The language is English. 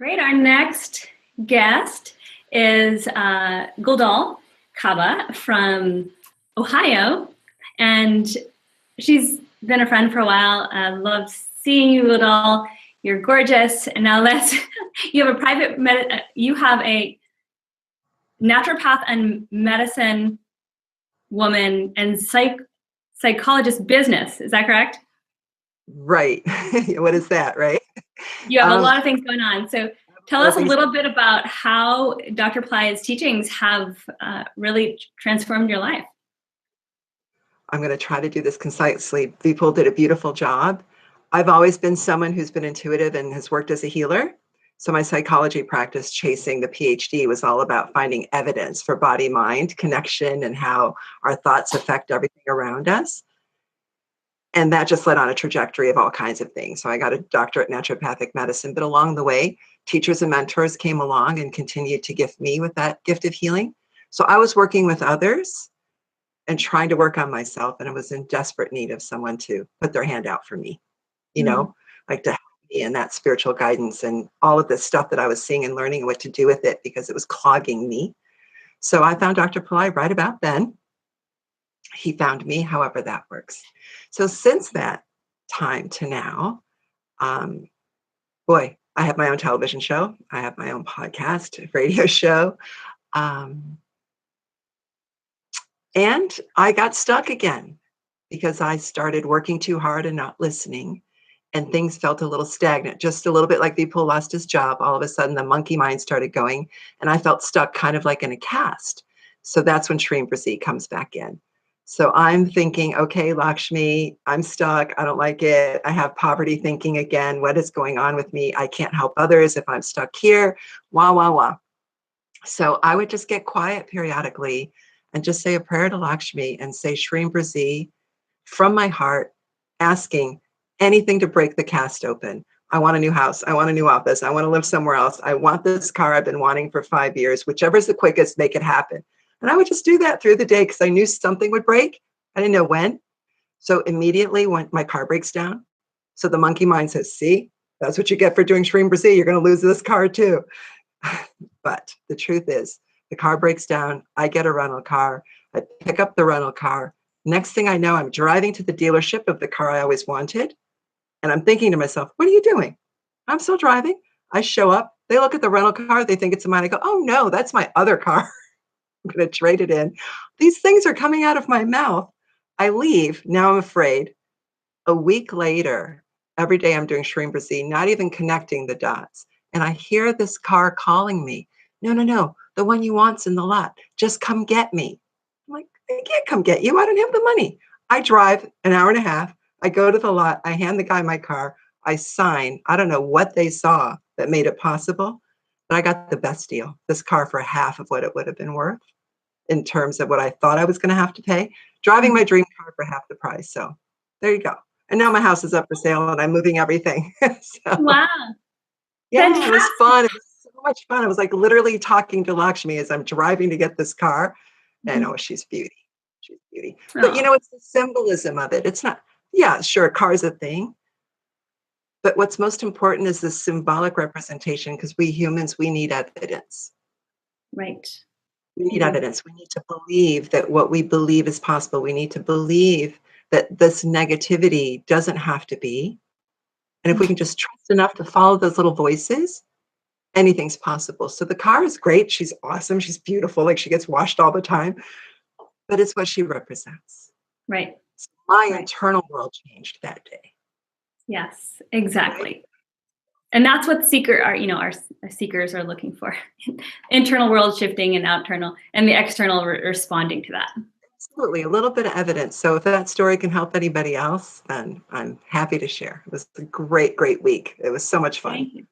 Great. Our next guest is Guldal Caba from Ohio, and she's been a friend for a while. I love seeing you, Gudal. You're gorgeous. And now you have a naturopath and medicine woman and psychologist business. Is that correct? Right. What is that, right? You have a lot of things going on. So tell us a little bit about how Dr. Pillai's teachings have really transformed your life. I'm going to try to do this concisely. People did a beautiful job. I've always been someone who's been intuitive and has worked as a healer. So my psychology practice, chasing the PhD, was all about finding evidence for body-mind connection and how our thoughts affect everything around us. And that just led on a trajectory of all kinds of things. So I got a doctorate in naturopathic medicine, but along the way, teachers and mentors came along and continued to gift me with that gift of healing. So I was working with others and trying to work on myself. And I was in desperate need of someone to put their hand out for me, like to help me in that spiritual guidance and all of this stuff that I was seeing and learning what to do with it because it was clogging me. So I found Dr. Pillai right about then. He found me, however that works. So since that time to now, I have my own television show. I have my own podcast, radio show. And I got stuck again because I started working too hard and not listening. And things felt a little stagnant, just a little bit like people lost his job. All of a sudden, the monkey mind started going, and I felt stuck kind of like in a cast. So that's when Shreem Brzee comes back in. So I'm thinking, okay, Lakshmi, I'm stuck. I don't like it. I have poverty thinking again. What is going on with me? I can't help others if I'm stuck here. Wah, wah, wah. So I would just get quiet periodically and just say a prayer to Lakshmi and say Shreem Brzee from my heart, asking anything to break the cast open. I want a new house. I want a new office. I want to live somewhere else. I want this car I've been wanting for 5 years. Whichever's the quickest, make it happen. And I would just do that through the day because I knew something would break. I didn't know when. So immediately when my car breaks down, so the monkey mind says, see, that's what you get for doing Shreem Brzee. You're going to lose this car too. But the truth is, the car breaks down. I get a rental car. I pick up the rental car. Next thing I know, I'm driving to the dealership of the car I always wanted. And I'm thinking to myself, what are you doing? I'm still driving. I show up. They look at the rental car. They think it's mine. I go, oh, no, that's my other car. I'm going to trade it in. These things are coming out of my mouth. I leave. Now I'm afraid. A week later, every day I'm doing Shreem Brzee, not even connecting the dots. And I hear this car calling me. No. The one you want's in the lot. Just come get me. I'm like, I can't come get you. I don't have the money. I drive an hour and a half. I go to the lot. I hand the guy my car. I sign. I don't know what they saw that made it possible, but I got the best deal. This car for half of what it would have been worth in terms of what I thought I was going to have to pay. Driving my dream car for half the price. So there you go. And now my house is up for sale and I'm moving everything. Wow. Yeah, Fantastic. it was fun. It was so much fun. I was like literally talking to Lakshmi as I'm driving to get this car. And she's beauty. She's beauty. But it's the symbolism of it. It's not, sure, a car is a thing. But what's most important is the symbolic representation because we humans, we need evidence. Right. We need evidence. We need to believe that what we believe is possible. We need to believe that this negativity doesn't have to be. And if we can just trust enough to follow those little voices, anything's possible. So the car is great. She's awesome. She's beautiful. Like she gets washed all the time. But it's what she represents. Right. So my internal world changed that day. Yes, exactly. Right? And that's what our seekers are looking for. Internal world shifting and external responding to that. Absolutely. A little bit of evidence. So if that story can help anybody else, then I'm happy to share. It was a great, great week. It was so much fun. Thank you.